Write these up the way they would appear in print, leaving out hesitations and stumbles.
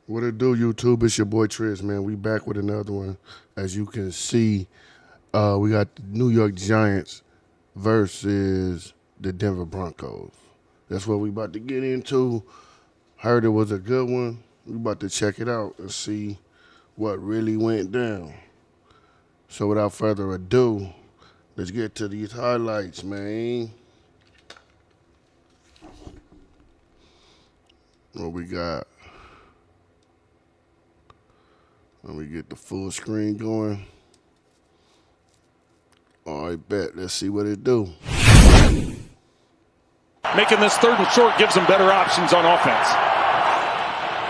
What it do, YouTube? It's your boy Triz, man. We back with another one. As you can see, we got the New York Giants versus the Denver Broncos. That's what we about to get into. Heard it was a good one. We about to check it out and see what really went down. So without further ado, let's get to these highlights, man. What we got? Let me get the full screen going. All right, bet. Let's see what it do. Making this third and short gives them better options on offense.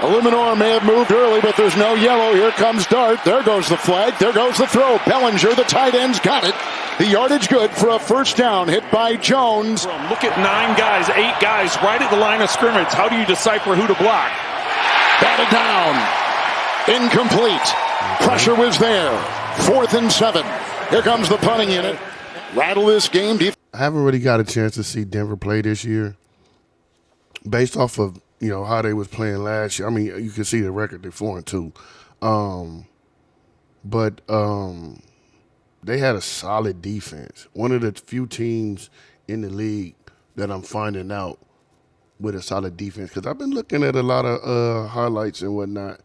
Illuminor may have moved early, but there's no yellow. Here comes Dart. There goes the flag. There goes the throw. Bellinger, the tight end's got it. The yardage good for a first down. Hit by Jones. Look at 9 guys, 8 guys right at the line of scrimmage. How do you decipher who to block? Batted down. Incomplete. Pressure was there. 4th and 7. Here comes the punting unit. Rattle this game. I haven't really got a chance to see Denver play this year. Based off of, how they was playing last year. I mean, you can see the record, they're 4-2. But they had a solid defense. One of the few teams in the league that I'm finding out with a solid defense. Because I've been looking at a lot of highlights and whatnot.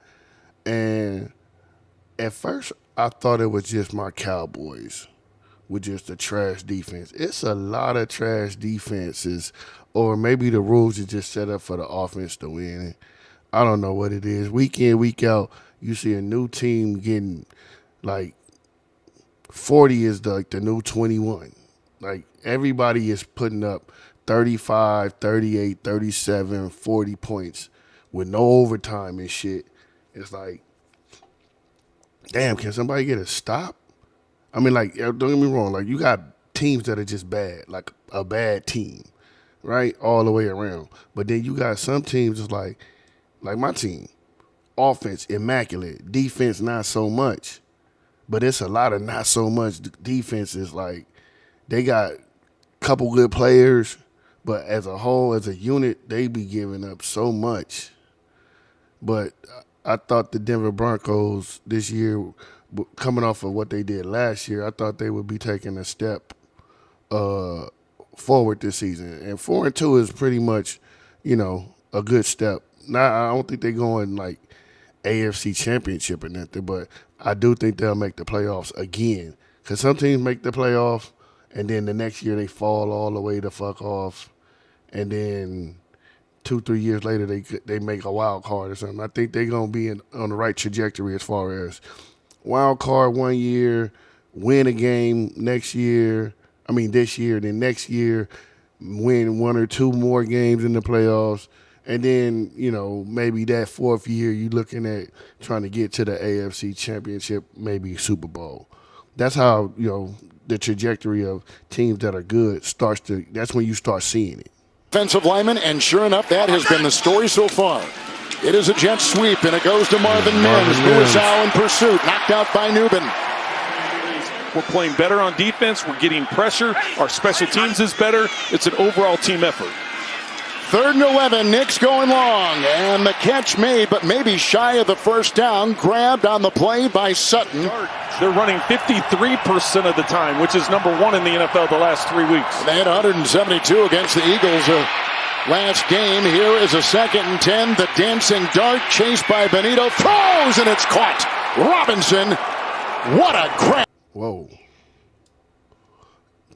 And at first, I thought it was just my Cowboys with just a trash defense. It's a lot of trash defenses, or maybe the rules are just set up for the offense to win. I don't know what it is. Week in, week out, you see a new team getting like 40 is like the new 21. Like everybody is putting up 35, 38, 37, 40 points with no overtime and shit. It's like, damn, can somebody get a stop? I mean, like, don't get me wrong. Like, you got teams that are just bad, like a bad team, right? All the way around. But then you got some teams just like my team. Offense, immaculate. Defense, not so much. But it's a lot of not so much defenses. Like, they got a couple good players, but as a whole, as a unit, they be giving up so much. But I thought the Denver Broncos this year, coming off of what they did last year, I thought they would be taking a step forward this season. And 4-2 is pretty much, a good step. Now, I don't think they're going like AFC Championship or nothing, but I do think they'll make the playoffs again. Because some teams make the playoffs, and then the next year they fall all the way the fuck off, and then 2-3 years later they make a wild card or something. I think they're gonna be on the right trajectory as far as wild card one year, win a game next year. I mean this year, then next year win 1 or 2 more games in the playoffs, and then maybe that 4th year you looking at trying to get to the AFC Championship, maybe Super Bowl. That's how the trajectory of teams that are good starts to. That's when you start seeing it. Offensive lineman, and sure enough, that has been the story so far. It is a jet sweep, and it goes to Marvin Mims. Lewis Howe in pursuit, knocked out by Newbin. We're playing better on defense. We're getting pressure. Our special teams is better. It's an overall team effort. 3rd and 11, Nick's going long, and the catch made, but maybe shy of the first down. Grabbed on the play by Sutton. They're running 53% of the time, which is number 1 in the NFL the last 3 weeks. They had 172 against the Eagles last game. Here is a 2nd and 10. The dancing dart chased by Benito. Throws, and it's caught. Robinson, what a grab. Whoa.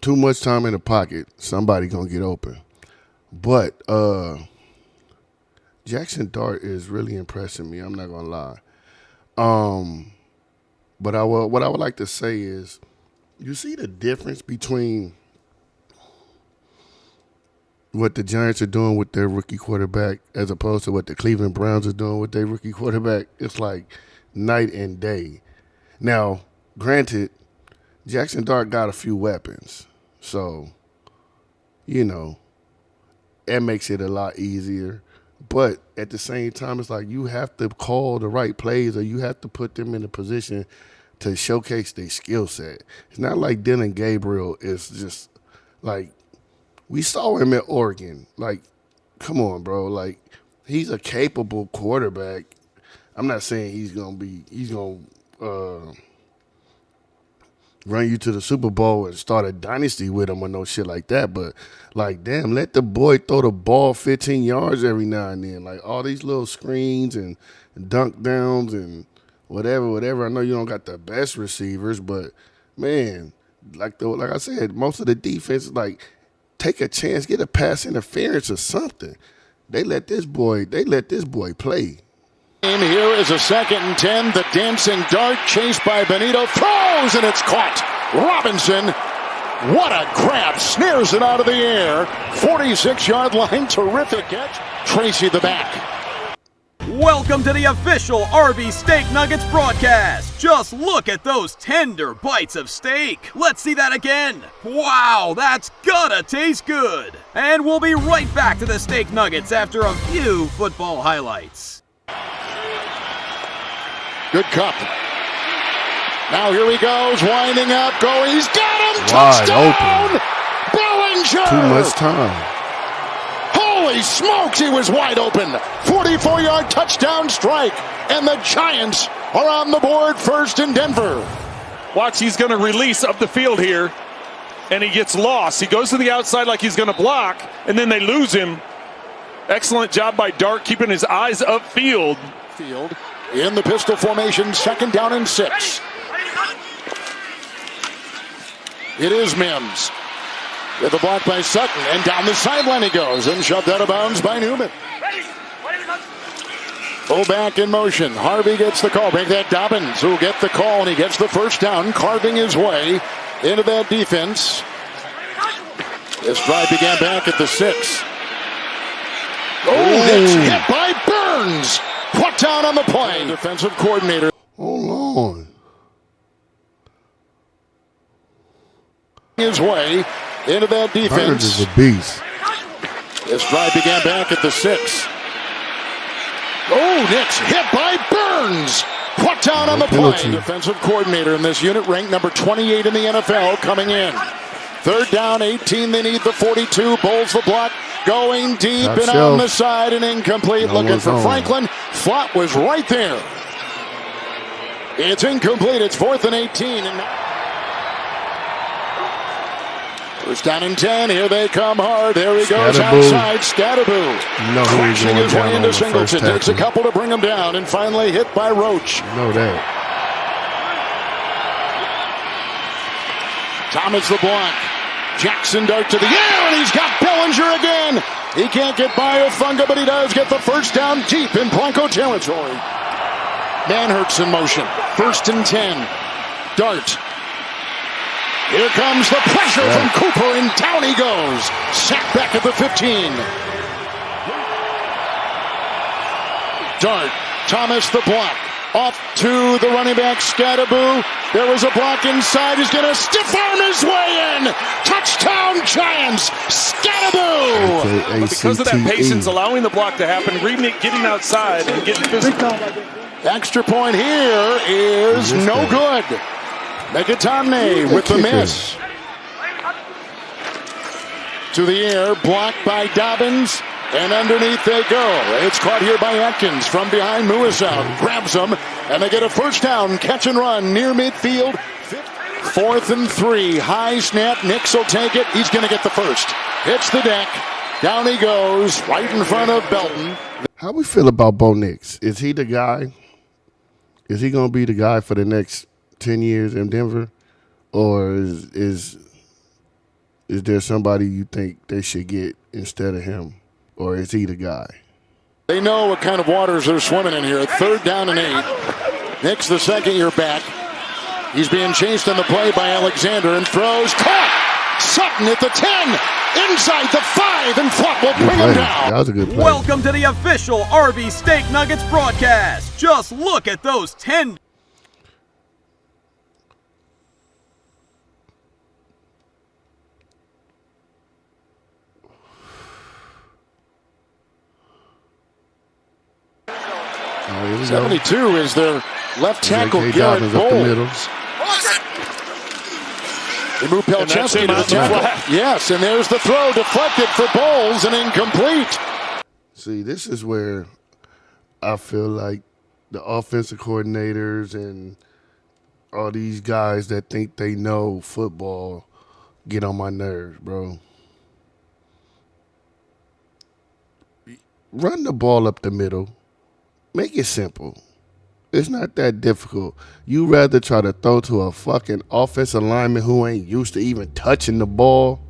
Too much time in the pocket. Somebody going to get open. But Jackson Dart is really impressing me. I'm not going to lie. But what I would like to say is, you see the difference between what the Giants are doing with their rookie quarterback as opposed to what the Cleveland Browns are doing with their rookie quarterback? It's like night and day. Now, granted, Jackson Dart got a few weapons. So, it makes it a lot easier. But at the same time, it's like you have to call the right plays, or you have to put them in a position to showcase their skill set. It's not like Dylan Gabriel is just like, we saw him at Oregon. Like, come on, bro. Like, he's a capable quarterback. I'm not saying he's gonna run you to the Super Bowl and start a dynasty with him or no shit like that. But like, damn, let the boy throw the ball 15 yards every now and then. Like all these little screens and dunk downs and whatever. I know you don't got the best receivers, but man, like I said, most of the defense like take a chance, get a pass interference or something. They let this boy play. Here is a 2nd and 10. The dancing dart chased by Benito. Throws and it's caught. Robinson, what a grab. Snares it out of the air. 46-yard line. Terrific catch. Tracy the back. Welcome to the official Arby's Steak Nuggets broadcast. Just look at those tender bites of steak. Let's see that again. Wow, that's gotta taste good. And we'll be right back to the Steak Nuggets after a few football highlights. Good cup. Now here he goes, winding up, going. He's got him. Wide Touchdown! open. Bellinger! Too much time. Holy smokes, he was wide open. 44-yard touchdown strike. And the Giants are on the board first in Denver. Watch, he's going to release up the field here, and he gets lost. He goes to the outside like he's going to block, and then they lose him. Excellent job by Dart keeping his eyes upfield. In the pistol formation, 2nd down and 6. It is Mims. With a block by Sutton, and down the sideline he goes, and shoved out of bounds by Newman. Fullback in motion. Harvey gets the call. Make that Dobbins who will get the call, and he gets the first down, carving his way into that defense. This drive began back at the 6. Oh, it's hit by Burns. Put down on the play. Defensive coordinator. Hold on. His way into that defense. Burns is a beast. This drive began back at the 6. Oh, Knicks hit by Burns. Put down on the play. Defensive coordinator in this unit, ranked number 28 in the NFL, coming in. 3rd down, 18. They need the 42. Bowles the block. Going deep Top and shelf. on the side and incomplete. Looking for Franklin. Flott was right there. It's incomplete. It's 4th and 18. And 1st down and 10. Here they come hard. There he goes outside. Scatterboo. Crashing his way into Singleton. Takes a couple to bring him down and finally hit by Roach. You know that. Thomas the block. Jackson Dart to the air, and he's got Bellinger again. He can't get by Ofunga, but he does get the first down deep in Bronco territory. Manhurts in motion. 1st and 10. Dart. Here comes the pressure from Cooper, and down he goes. Sacked back at the 15. Dart. Thomas the block. Off to the running back, Scatterboo. There was a block inside. He's going to stiff arm his way in. Touchdown, Giants. Scatterboo. But because of that patience, allowing the block to happen, reading it, getting outside, and getting physical. Extra point here is no good. Megatomney with the miss. To the air, blocked by Dobbins. And underneath they go. It's caught here by Atkins from behind. Muisout grabs them, and they get a first down. Catch and run near midfield. 4th and 3. High snap. Nix will take it. He's going to get the first. Hits the deck. Down he goes, right in front of Belton. How we feel about Bo Nix? Is he the guy? Is he going to be the guy for the next 10 years in Denver? Or is there somebody you think they should get instead of him? Or is he the guy? They know what kind of waters they're swimming in here. 3rd down and 8. Nix, the second-year back. He's being chased on the play by Alexander and throws. Caught! Sutton at the 10. Inside the 5. And Flott will bring him down. That was a good play. Welcome to the official Arby's Steak Nuggets broadcast. Just look at those 10. Oh, 72 is their left tackle, Garrett Bowles. They move Pelcheski to the tackle. Yes, and there's the throw deflected for Bowles and incomplete. See, this is where I feel like the offensive coordinators and all these guys that think they know football get on my nerves, bro. Run the ball up the middle. Make it simple. It's not that difficult. You rather try to throw to a fucking offensive lineman who ain't used to even touching the ball.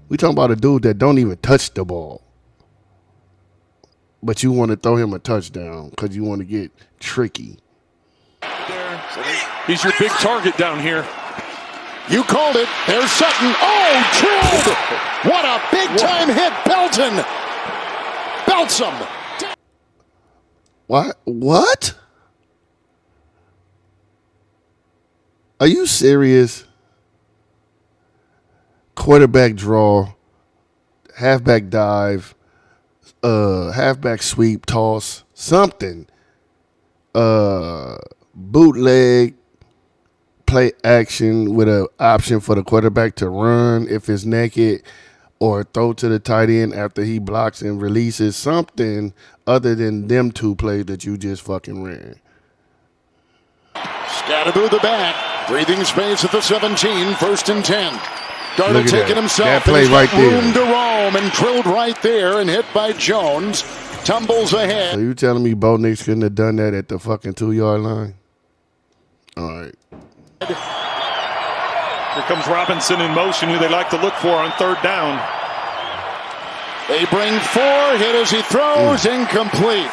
We talking about a dude that don't even touch the ball. But you want to throw him a touchdown because you want to get tricky. He's your big target down here. You called it. There's Sutton. Oh, drilled! What a big-time hit. Belton belts him. What? Are you serious? Quarterback draw, halfback dive, halfback sweep, toss, something. Bootleg, play action with an option for the quarterback to run if it's naked, or throw to the tight end after he blocks and releases, something other than them two plays that you just fucking ran. Scatterboo the back, breathing space at the 17, 1st and 10. Darnold taking himself. That play right there. Room to roam and drilled right there and hit by Jones. Tumbles ahead. So you telling me Bo Nix couldn't have done that at the fucking 2-yard line? All right. Here comes Robinson in motion, who they like to look for on 3rd down. They bring 4, hit as he throws, incomplete.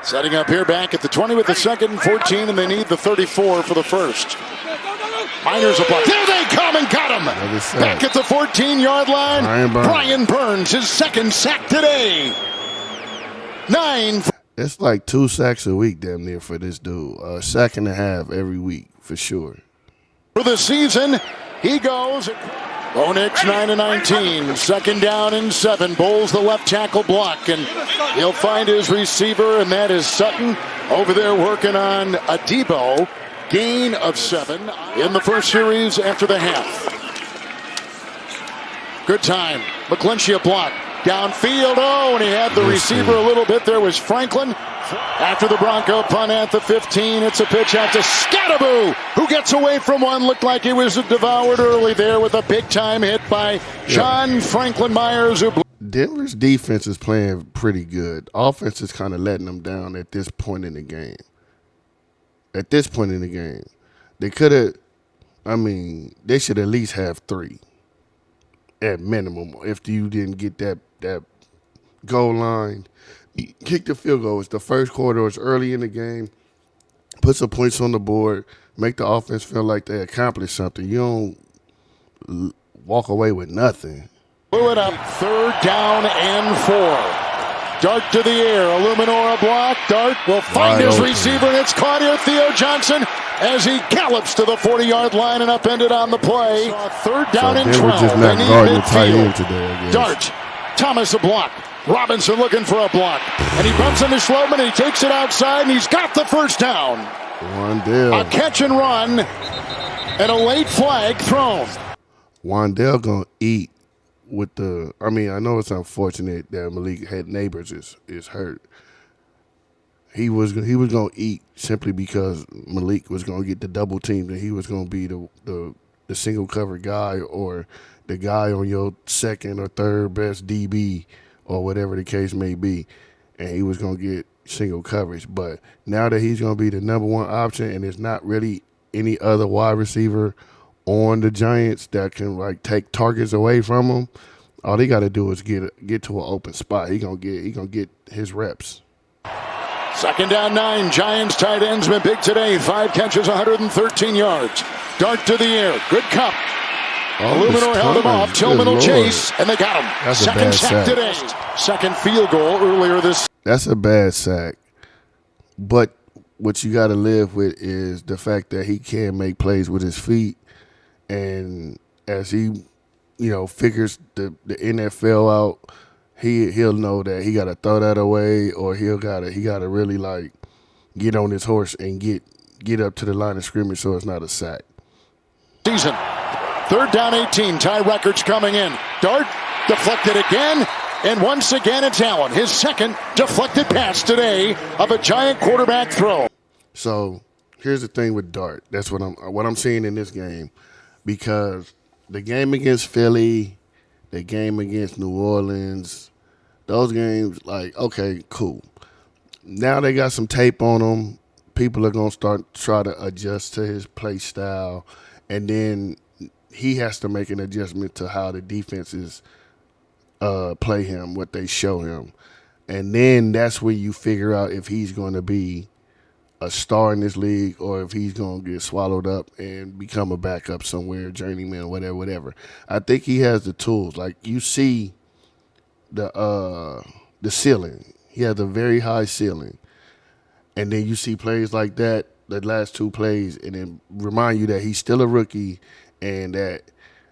Setting up here back at the 20 with the 2nd and 14, and they need the 34 for the 1st. Miners a block. There they come and got him. Back at the 14-yard line. Brian Burns, his 2nd sack today. 9. It's like 2 sacks a week, damn near, for this dude. A sack and a half every week, for sure. For the season, he goes. Bo Nix 9-19. 2nd down and 7. Bowles the left tackle block, and he'll find his receiver, and that is Sutton over there working on a Debo. Gain of 7 in the first series after the half. Good time. McClinchy block. Downfield. Oh, and he had the receiver a little bit. There was Franklin. After the Bronco punt at the 15, it's a pitch out to Scatterboo, who gets away from one. Looked like he was devoured early there with a big-time hit by John Franklin Myers. Denver's defense is playing pretty good. Offense is kind of letting them down at this point in the game. At this point in the game, they could have, they should at least have 3 at minimum. If you didn't get that goal line, kick the field goal. It's the first quarter. It's early in the game. Put some points on the board. Make the offense feel like they accomplished something. You don't walk away with nothing. Blew it up. 3rd down and 4. Dart to the air. Illuminora block. Dart will find his receiver, and it's caught here. Theo Johnson as he gallops to the 40-yard line and upended on the play. 3rd down and 12. Just not guarding the tight end today, I guess. Dart. Thomas a block. Robinson looking for a block. And he bumps into Schloman, and he takes it outside, and he's got the 1st down. Wandale. A catch and run, and a late flag thrown. Wandale going to eat. With the, I know it's unfortunate that Malik had Neighbors is hurt. He was going to eat simply because Malik was going to get the double team, and he was going to be the single cover guy or the guy on your 2nd or 3rd best DB or whatever the case may be, and he was going to get single coverage. But now that he's going to be the number 1 option, and there's not really any other wide receiver on the Giants that can take targets away from him, all they got to do is get to an open spot. He gonna get his reps. 2nd down 9. Giants tight ends been big today. 5 catches, 113 yards. Dart to the air. Good cup. Illuminor held him off. Tillman will chase, and they got him. That's 2nd sack today. 2nd field goal earlier this. That's a bad sack, but what you got to live with is the fact that he can make plays with his feet. And as he, figures the NFL out, he'll know that he got to throw that away, or he got to really get on his horse and get up to the line of scrimmage so it's not a sack. Season 3rd down 18. Tie records coming in. Dart deflected again. And once again, it's Allen, his second deflected pass today of a Giant quarterback throw. So here's the thing with Dart. That's what I'm seeing in this game, because the game against Philly, the game against New Orleans, those games, like, okay, cool. Now they got some tape on them. People are gonna try to adjust to his play style, and then he has to make an adjustment to how the defenses play him, what they show him. And then that's where you figure out if he's going to be a star in this league or if he's going to get swallowed up and become a backup somewhere, journeyman, whatever. I think he has the tools. Like, you see the ceiling. He has a very high ceiling. And then you see plays like that, the last two plays, and then remind you that he's still a rookie and that,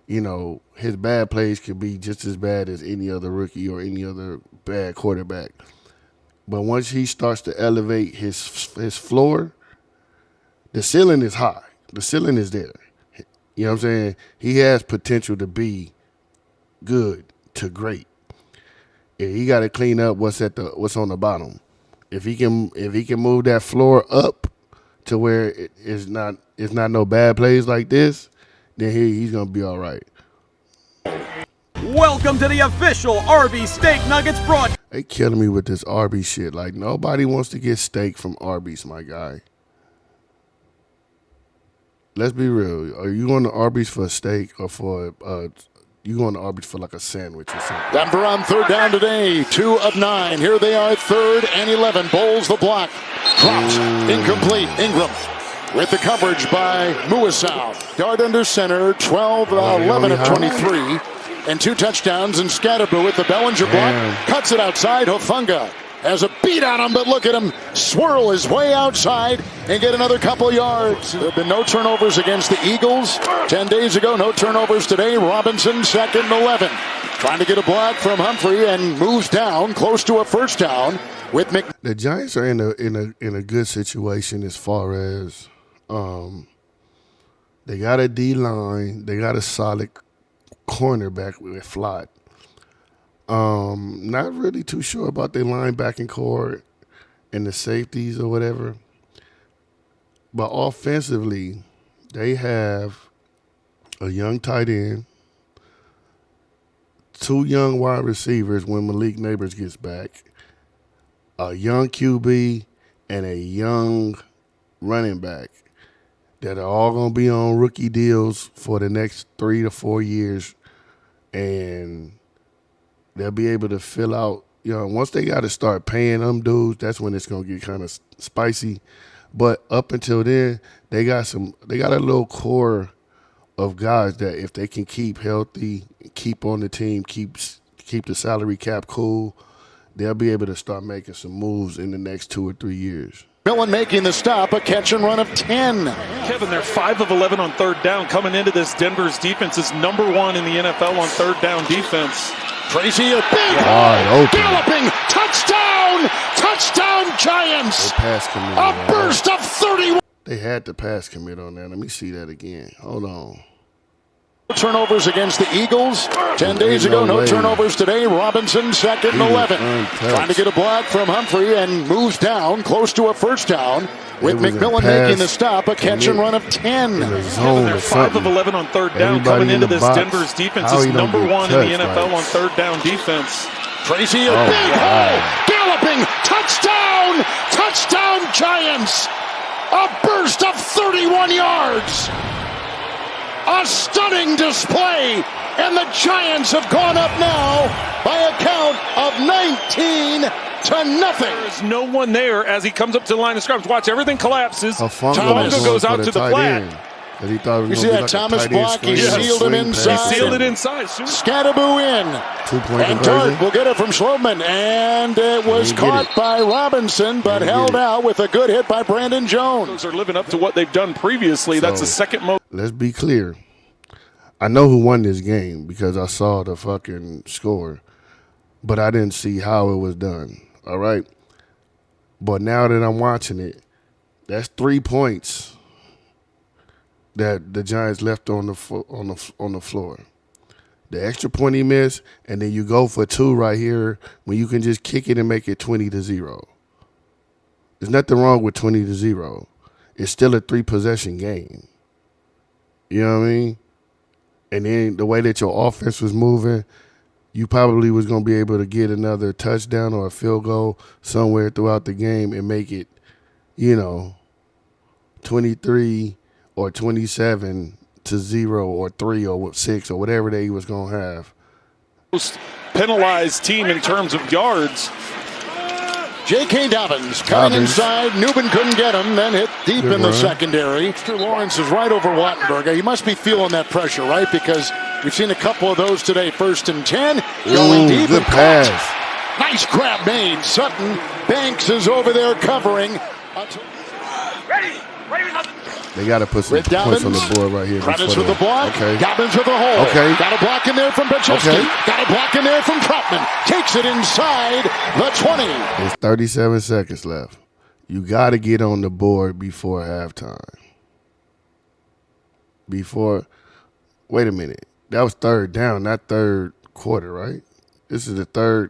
you know, his bad plays could be just as bad as any other rookie or any other bad quarterback. But once he starts to elevate his floor, the ceiling is high. The ceiling is there. You know what I'm saying? He has potential to be good to great. And he got to clean up what's on the bottom. If he can move that floor up to where it's not no bad plays like this, then he's gonna be all right. Welcome to the official Arby's Steak Nuggets broadcast. They killing me with this Arby's shit. Like, nobody wants to get steak from Arby's, my guy. Let's be real. Are you going to Arby's for a steak or for you going to Arby's for like a sandwich or something? Denver on third down today, 2 of 9. Here they are, 3rd and 11. Bowles the block. Drops. Incomplete. Ingram with the coverage by Muasau. Dart under center, 11 of 23. And 2 touchdowns. And Scatterboo with the Bellinger block. Cuts it outside. Hufanga has a beat on him, but look at him swirl his way outside and get another couple yards. There have been no turnovers against the Eagles 10 days ago. No turnovers today. Robinson, 2nd and 11. Trying to get a block from Humphrey and moves down close to a first down with The Giants are in a good situation as far as they got a D-line. They got a solid cornerback with Flott. Not really too sure about their linebacking core and the safeties or whatever. But offensively, they have a young tight end, 2 young wide receivers when Malik Neighbors gets back, a young QB, and a young running back that are all going to be on rookie deals for the next 3 to 4 years. And they'll be able to fill out, you know, once they got to start paying them dudes, that's when it's going to get kind of spicy. But up until then, they got a little core of guys that if they can keep healthy, keep on the team, keep the salary cap cool, they'll be able to start making some moves in the next 2 or 3 years. Millen making the stop, a catch and run of 10. Kevin, they're 5 of 11 on third down. Coming into this, Denver's defense is number 1 in the NFL on third down defense. Tracy, a big hole, galloping, touchdown, Giants. A burst of 31. They had the pass commit on that. Let me see that again. Hold on. Turnovers against the Eagles 10 days ago. No turnovers today. Robinson, 2nd and 11. Trying to get a block from Humphrey and moves down close to a first down with McMillan making the stop. A catch and run of 10. They're 5 of 11 on third down. Coming into this, Denver's defense is number 1 in the NFL on third down defense. Tracy, a big hole, galloping, touchdown Giants. A burst of 31 yards. A stunning display, and the Giants have gone up now by a count of 19-0. There's no one there as he comes up to the line of scrimmage. Watch, everything collapses. Thomas goes out to the flat. He thought it was you see that like Thomas block? He sealed him inside. He sealed it inside. Scatterboo in. 2-point and Dart will get it from Schloman. And it was caught by Robinson, but held out with a good hit by Brandon Jones. Those are living up to what they've done previously. So, that's the second most. Let's be clear. I know who won this game because I saw the fucking score, but I didn't see how it was done. All right? But now that I'm watching it, that's 3 points that the Giants left on the floor. the extra point he missed, and then you go for 2 right here when you can just kick it and make it 20-0. There's nothing wrong with 20-0. It's still a 3-possession game. You know what I mean? And then the way that your offense was moving, you probably was going to be able to get another touchdown or a field goal somewhere throughout the game and make it, 23 or 27-0 or 3 or 6 or whatever they was going to have. Most penalized team in terms of yards. J.K. Dobbins coming inside. Newman couldn't get him, then hit deep in the secondary. Mr. Lawrence is right over Wattenberg. He must be feeling that pressure, right? Because we've seen a couple of those today. 1st and 10. Going deep. Good pass. Nice grab made. Sutton. Banks is over there covering. They got to put some points on the board right here. Dobbins with the block. Okay. Dobbins with the hole. Okay. Got a block in there from Paczewski. Okay. Got a block in there from Troutman. Takes it inside the 20. There's 37 seconds left. You got to get on the board before halftime. Wait a minute. That was 3rd down, not 3rd quarter, right? This is the 3rd.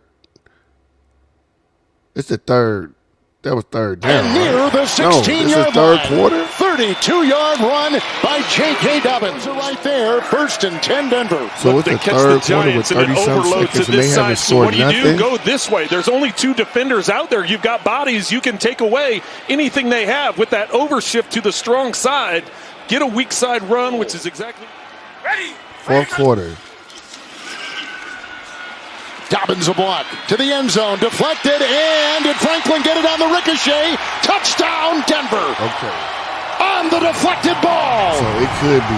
It's the 3rd. That was 3rd down. And near the 16-yard line. 3rd line. quarter. 32-yard run by J.K. Dobbins. Right there, 1st and 10 Denver. So it's the 3rd quarter with 30-some seconds, and they haven't scored nothing. So what do? Go this way. There's only 2 defenders out there. You've got bodies. You can take away anything they have with that overshift to the strong side. Get a weak side run, which is exactly ready. 4th quarter. Dobbins a block to the end zone, deflected, and did Franklin get it on the ricochet? Touchdown, Denver. Okay. On the deflected ball. So it could be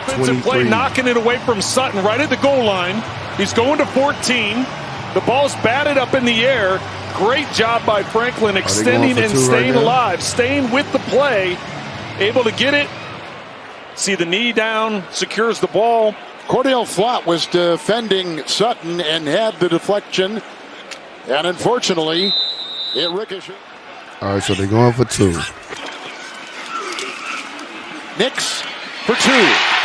defensive 23. play knocking it away from Sutton right at the goal line. He's going to 14. The ball's batted up in the air. Great job by Franklin extending and staying alive, staying with the play, able to get it. See the knee down, secures the ball. Cordell Flott was defending Sutton and had the deflection, and unfortunately, it ricocheted. All right, so they're going for 2. Nix for 2.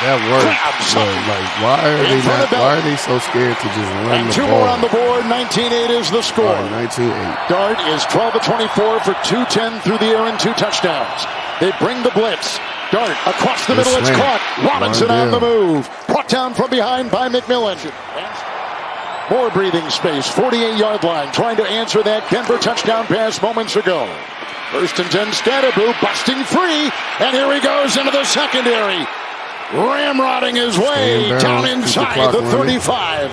That worked. Like, why are they so scared to just run the 2 ball? more on the board. 19-8 is the score. All right, 19-8. Dart is 12 of 24 for 210 through the air and 2 touchdowns. They bring the blitz. Dart across the middle. It's caught. Robinson on the move. Brought down from behind by McMillan. More breathing space. 48-yard line. Trying to answer that Denver touchdown pass moments ago. 1st and 10. Scatterboo busting free. And here he goes into the secondary. Ramrodding his way down inside the 35.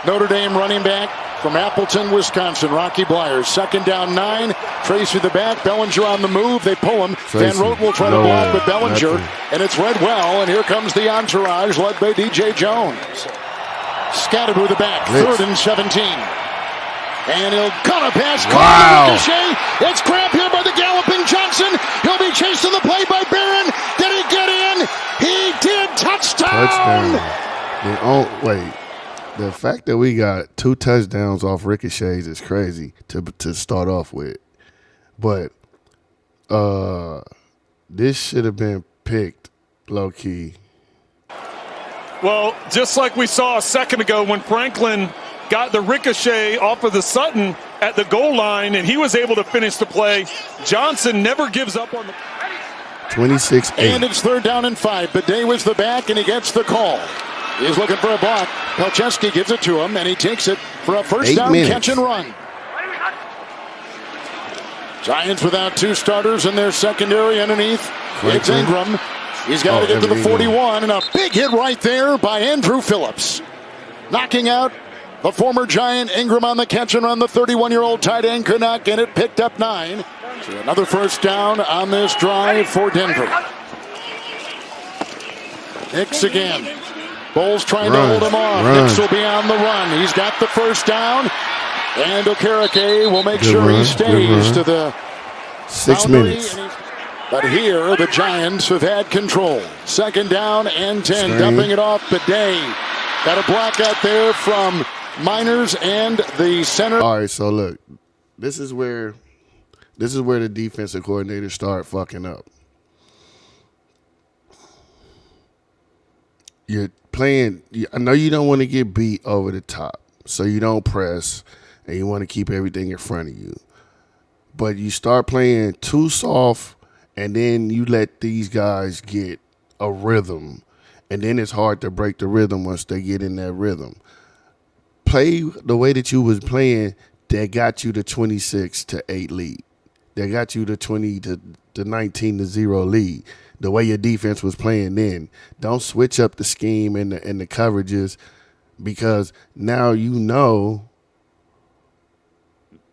Notre Dame running back from Appleton, Wisconsin, Rocky Blyers. 2nd down 9. Tracy the back. Bellinger on the move. They pull him. Van Roten will try to block with Bellinger. And it's read well. And here comes the entourage led by DJ Jones. Scatterboo the back. 3rd and 17. And he'll cut a pass. Wow. It's grabbed here by the galloping Johnson. He'll be chased in the play by Barron. Did he get in? He did. Touchdown. Wait. The fact that we got 2 touchdowns off ricochets is crazy to start off with. But this should have been picked low-key. Well, just like we saw a second ago when Franklin got the ricochet off of the Sutton at the goal line, and he was able to finish the play. Johnson never gives up on the 26-8. And it's 3rd down and 5. Bidet was the back, and he gets the call. He's looking for a block. Pelcheski gives it to him, and he takes it for a 1st down catch and run. Giants without 2 starters in their secondary underneath. It's Ingram. He's got to get to the 41, and a big hit right there by Andrew Phillips. Knocking out the former Giant. Ingram on the catch and run. The 31-year-old tight end could not get it. Picked up 9. So another 1st down on this drive for Denver. Nix again. Bulls trying to hold him off. Nix will be on the run. He's got the 1st down. And Okereke will make sure he stays to the 6 minutes. But here, the Giants have had control. 2nd down and 10. Dumping it off Bidet. Got a block out there from Miners and the center. All right, so look. This is where the defensive coordinators start fucking up. You're playing. I know you don't want to get beat over the top, so you don't press, and you want to keep everything in front of you. But you start playing too soft, and then you let these guys get a rhythm, and then it's hard to break the rhythm once they get in that rhythm. Play the way that you was playing that got you the 26-8 lead. That got you the 19-0 lead. The way your defense was playing then. Don't switch up the scheme and the coverages, because now you know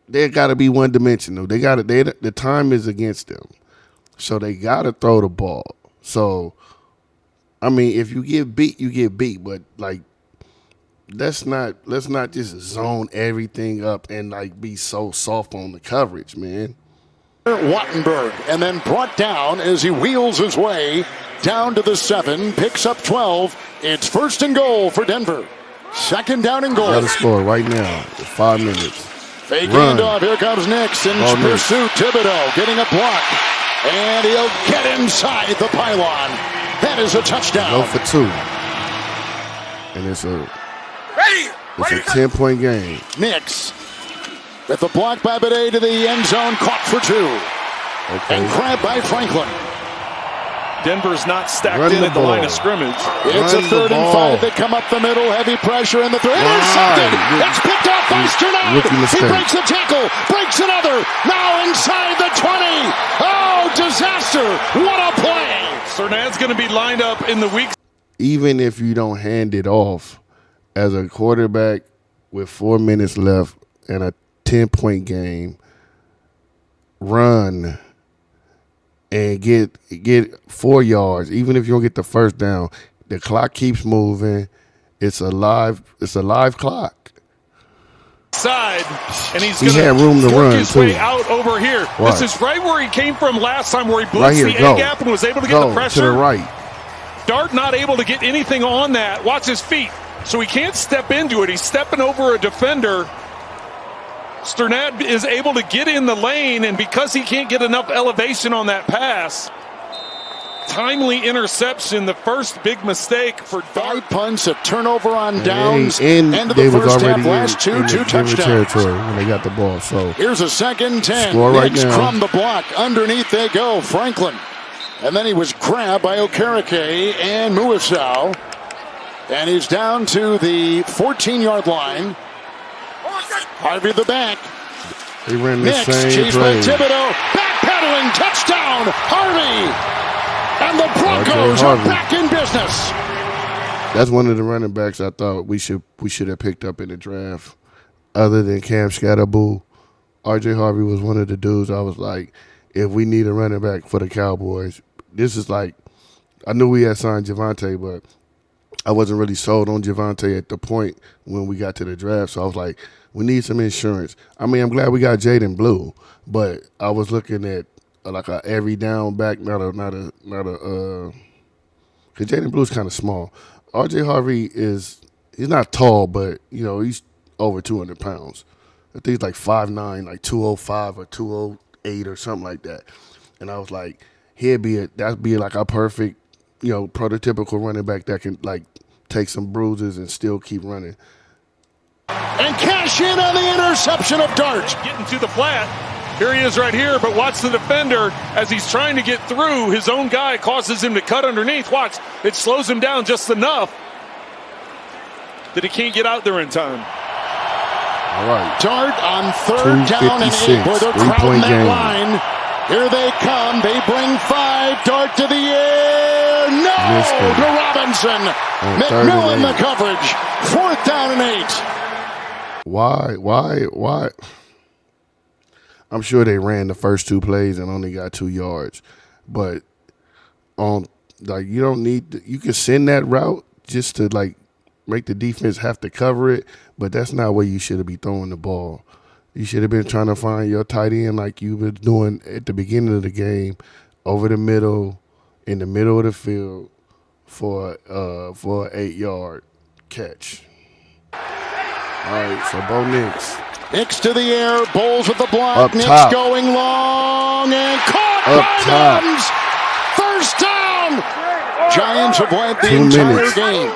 they got to be one-dimensional. The time is against them, so they got to throw the ball. So, I mean, if you get beat, you get beat. But like, let's not just zone everything up and like be so soft on the coverage, man. Wattenberg, and then brought down as he wheels his way down to the 7, picks up 12. It's 1st and goal for Denver. 2nd down and goal. Got to score right now. 5 minutes. Fake handoff. Here comes Nix in pursuit. Thibodeau getting a block, and he'll get inside the pylon. That is a touchdown. Go for 2, and it's a 10-point game. Nix with the block by Bidet to the end zone, caught for 2. Okay. And grabbed by Franklin. Denver's not stacked in at the line of scrimmage. It's a 3rd and 5. They come up the middle, heavy pressure in the 3rd. Intercepted. It's picked off by Sternad. He breaks the tackle, breaks another. Now inside the 20. Oh, disaster. What a play. Sternad's going to be lined up in the weak. Even if you don't hand it off as a quarterback with 4 minutes left and a 10-point game, run and get 4 yards. Even if you don't get the first down, the clock keeps moving. It's a live clock. Side, and he's He going had room to work run, his too. way out over here. Watch. This is right where he came from last time, where he blitzed Right here, the go. A-gap and was able to get the pressure. To the right. Dart not able to get anything on that. Watch his feet. So he can't step into it. He's stepping over a defender. Sternad is able to get in the lane, and because he can't get enough elevation on that pass, timely interception, the first big mistake for Dart. 5 punts, a turnover on downs, and end of they the was first already half, last two touchdowns. Territory when they got the ball. So here's a 2nd and 10. Score right Nix now. Crum the block. Underneath they go. Franklin. And then he was grabbed by Okereke and Muasau. And he's down to the 14-yard line. Harvey the back. they ran the Nix same chased by play. Thibodeau. Backpedaling. Touchdown. Harvey. And the Broncos are back in business. That's one of the running backs I thought we should have picked up in the draft. Other than Cam Scatterboo, R.J. Harvey was one of the dudes I was like, if we need a running back for the Cowboys, this is like, I knew we had signed Javonte, but I wasn't really sold on Javonte at the point when we got to the draft. So I was like, we need some insurance. I mean, I'm glad we got Jaden Blue, but I was looking at like a every down back, because Jaden Blue's kind of small. R.J. Harvey he's not tall, but, he's over 200 pounds. I think he's like 5'9", like 205 or 208 or something like that. And I was like, that'd be like a perfect, prototypical running back that can like take some bruises and still keep running. And cash in on the interception of Dart. Getting to the flat. Here he is right here, but watch the defender as he's trying to get through. His own guy causes him to cut underneath. Watch, it slows him down just enough that he can't get out there in time. All right. Dart on 3rd down and 8. Boy, they're crowding that line. Here they come. They bring 5. Dart to the air. No! To Robinson. McMillan the coverage. 4th down and 8. Why? I'm sure they ran the first 2 plays and only got 2 yards. But you don't need you can send that route just to like make the defense have to cover it, but that's not where you should be throwing the ball. You should have been trying to find your tight end like you were doing at the beginning of the game, over the middle, in the middle of the field for an 8-yard catch. All right, so Bo Nix. Nix to the air, Bowles with the block. Up Nix top. going long and caught Up by top. Mims. First down. Giants have led the 2 entire minutes. game.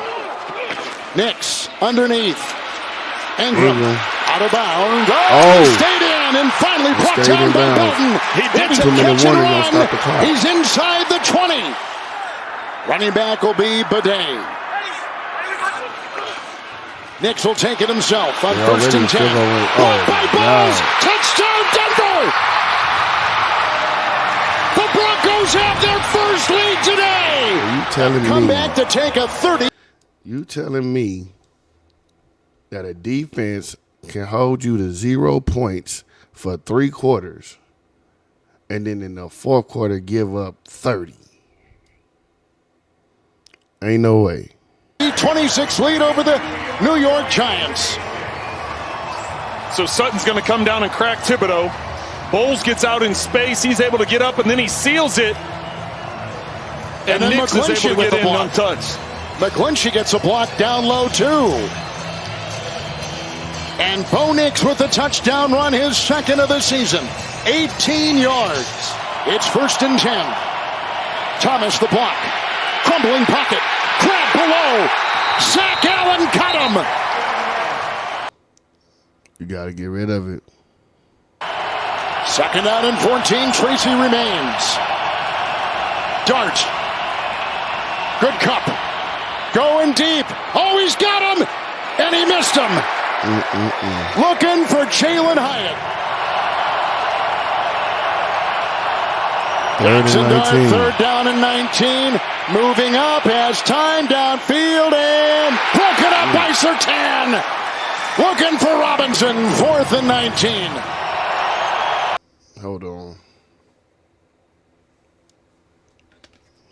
Knicks underneath. Ingram out of bounds. Oh. Stayed in and finally brought Stayed down in by bounds. Bolton. He did It's a 2-minute catch and warning, don't run. stop the clock. He's inside the 20. Running back will be Bidet. Knicks will take it himself on first and 10. Blocked by Bulls. Touchdown Denver. The Broncos have their first lead today. You telling Come me? back to take a 30. You telling me that a defense can hold you to 0 points for 3 quarters, and then in the fourth quarter give up 30? Ain't no way. 26 lead over the New York Giants. So Sutton's going to come down and crack Thibodeau. Bowles gets out in space. He's able to get up, and then he seals it. And then Nix is McGlinchey able to with get the in block. untouched. McGlinchey gets a block down low, too. And Bo Nix with the touchdown run, his second of the season. 18 yards. It's first and 10. Thomas the block. Crumbling pocket. Grab below. Zach Allen cut him. You got to get rid of it. Second down and 14. Tracy remains. Dart. Good cup. Going deep. Oh, he's got him. And he missed him. Looking for Jalen Hyatt. Third down and 19. Moving up, has time downfield and broken up by Surtain. Looking for Robinson, 4th and 19. Hold on.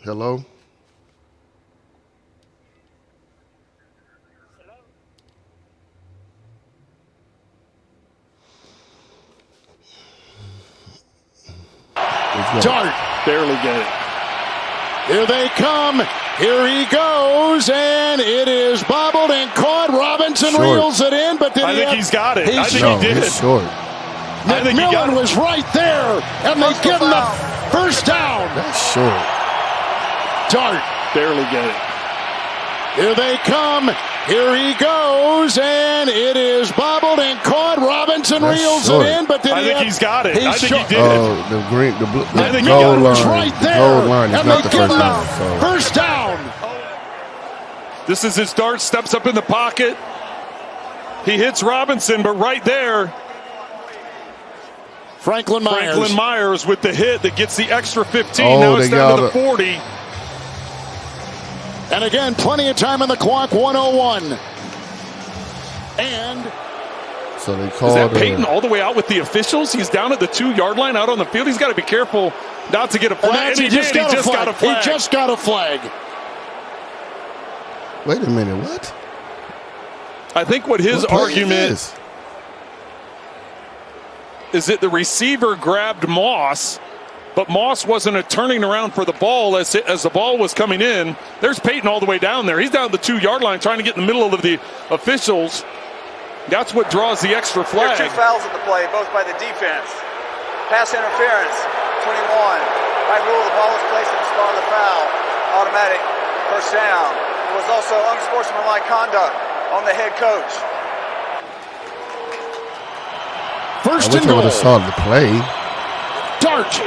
Hello? Dart. Barely get it. Here they come. Here he goes, and it is bobbled and caught. Robinson Short. reels it in, but did I think he's got it. I think No, he did. it's short. I think he got McMillan it. was right there, and they give him the first down. That's short. Dart. Barely get it. Here they come. Here he goes, and it is bobbled and caught. Robinson That's reels short. it in, but did I think he's got it. I think short. he did. Oh, the green, the blue, I the think he gold got it. was line. right The there, gold line is and not they the give first him down. the So first down. This is his dart. Steps up in the pocket. He hits Robinson, but right there, Franklin Myers with the hit that gets the extra 15. Oh, Now it's they down to got the 40. And again, plenty of time on the clock, 101. And so they Is called. that Peyton all the way out with the officials? He's down at the 2-yard line out on the field. He's got to be careful not to get a flag. And he just did. He just got a flag. He just got a flag. Wait a minute. What? I think what his What play argument is is that the receiver grabbed Moss, but Moss wasn't turning around for the ball as the ball was coming in. There's Peyton all the way down there. He's down the 2-yard line trying to get in the middle of the officials. That's what draws the extra There are flag. 2 fouls in the play, both by the defense. Pass interference, 21. By rule, the ball is placed at the spot of the foul. Automatic first down. There was also unsportsmanlike conduct on the head coach. First I wish and I would goal. have saw the play. Dart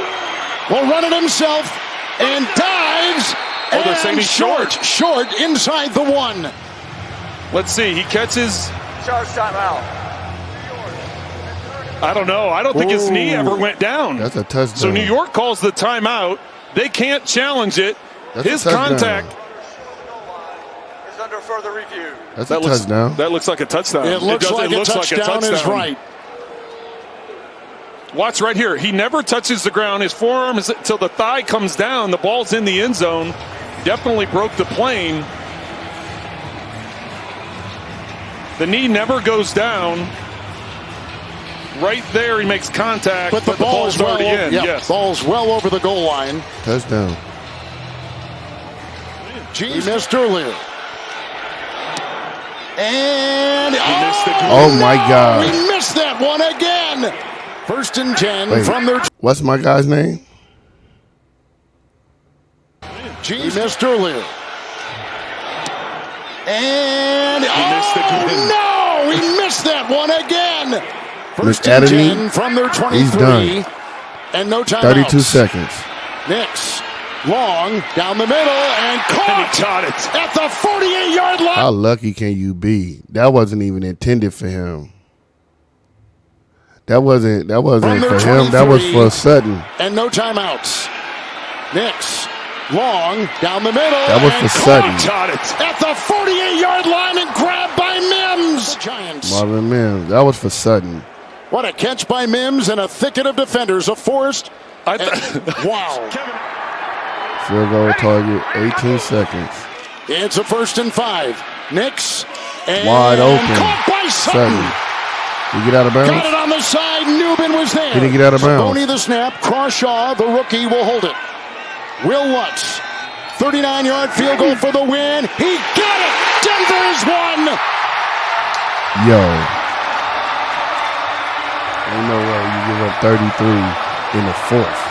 will run it himself and dives. Oh, they're saying And he's short. Short inside the 1. Let's see. He catches. Charge timeout. I don't know. I don't think his knee ever went down. That's a touchdown. So New York calls the timeout. They can't challenge it. That's a His touchdown. contact. Is under further review. That's a touchdown. That looks like a touchdown. It looks does- like, it looks a touchdown is right. Watch right here. He never touches the ground. His forearm is until the thigh comes down. The ball's in the end zone. Definitely broke the plane. The knee never goes down. Right there, he makes contact, But the ball's ball's already in. Yeah, Yes. ball's well over the goal line. Touchdown. He missed earlier. And missed it. Oh my God. He missed that one again. First and 10 Wait, from their. what's my guy's name? He missed earlier. And missed again. no, he missed that one again. First Miss and 10 Adamy, from their 23. he's done. And no timeouts. 32 seconds. Knicks, long, down the middle, and caught, it. at the 48-yard line. How lucky can you be? That wasn't even intended for him. That wasn't for him. That was for Sutton. And no timeouts. Knicks, long, down the middle. That was and for Sutton. Caught it. At the 48-yard line and grabbed by Mims. Giants. Marvin Mims. That was for Sutton. What a catch by Mims and a thicket of defenders. A forced. Wow. Field goal target, 18 seconds. It's a 1st and 5. Knicks. And Wide open. Caught by Sutton. Did he get out of bounds? Got it on the side. Newman was there. He didn't get out of bounds. Boney the snap. Crawshaw, the rookie, will hold it. Will Lutz. 39-yard field goal for the win. He got it. Denver has won. Yo. Ain't no way you give up 33 in the fourth.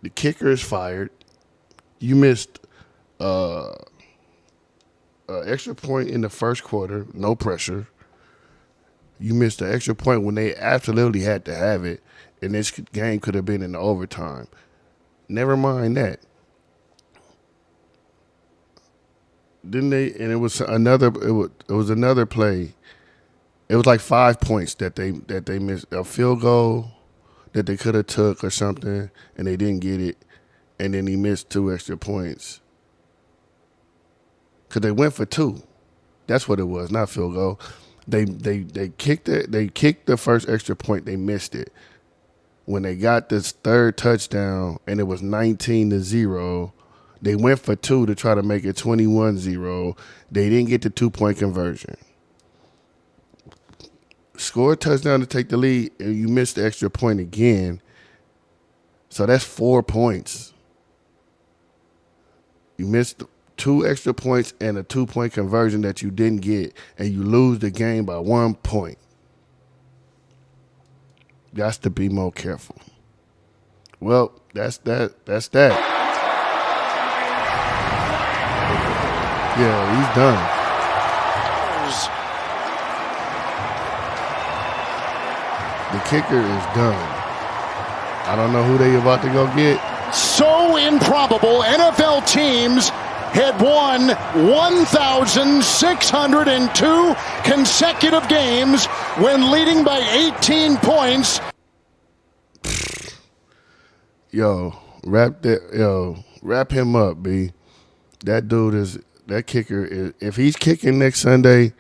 The kicker is fired. You missed an extra point in the first quarter, no pressure. You missed an extra point when they absolutely had to have it, and this game could have been in overtime. Never mind that. Didn't they? And it was another. It was another play. It was like 5 points that they missed, a field goal that they could have took or something, and they didn't get it, and then he missed 2 extra points because they went for 2. That's what it was, not field goal. They kicked it. They kicked the first extra point. They missed it. When they got this third touchdown and it was 19-0, they went for 2 to try to make it 21-0. They didn't get the 2-point conversion. Score a touchdown to take the lead, and you missed the extra point again. So that's 4 points. You missed 2 extra points and a 2-point conversion that you didn't get, and you lose the game by 1 point. Got to be more careful. Well, that's that. Yeah, he's done. The kicker is done. I don't know who they about to go get. So improbable. NFL teams had won 1,602 consecutive games when leading by 18 points. Wrap him up, B. That kicker is, if he's kicking next Sunday,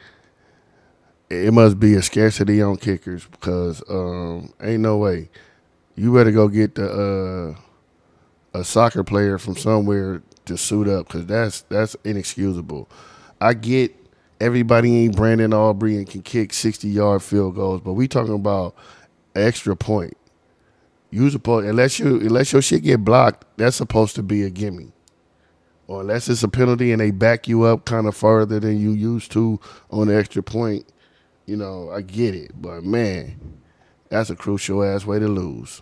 it must be a scarcity on kickers because ain't no way. You better go get a soccer player from somewhere to suit up because that's inexcusable. I get everybody ain't Brandon Aubrey and can kick 60-yard field goals, but we talking about an extra point. Unless your shit get blocked, that's supposed to be a gimme. Or unless it's a penalty and they back you up kind of further than you used to on the extra point. I get it, but man, that's a crucial ass way to lose.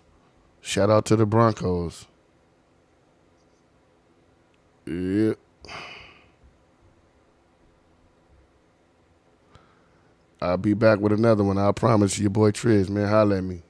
Shout out to the Broncos. Yeah. I'll be back with another one. I promise you, your boy Triz, man. Holla at me.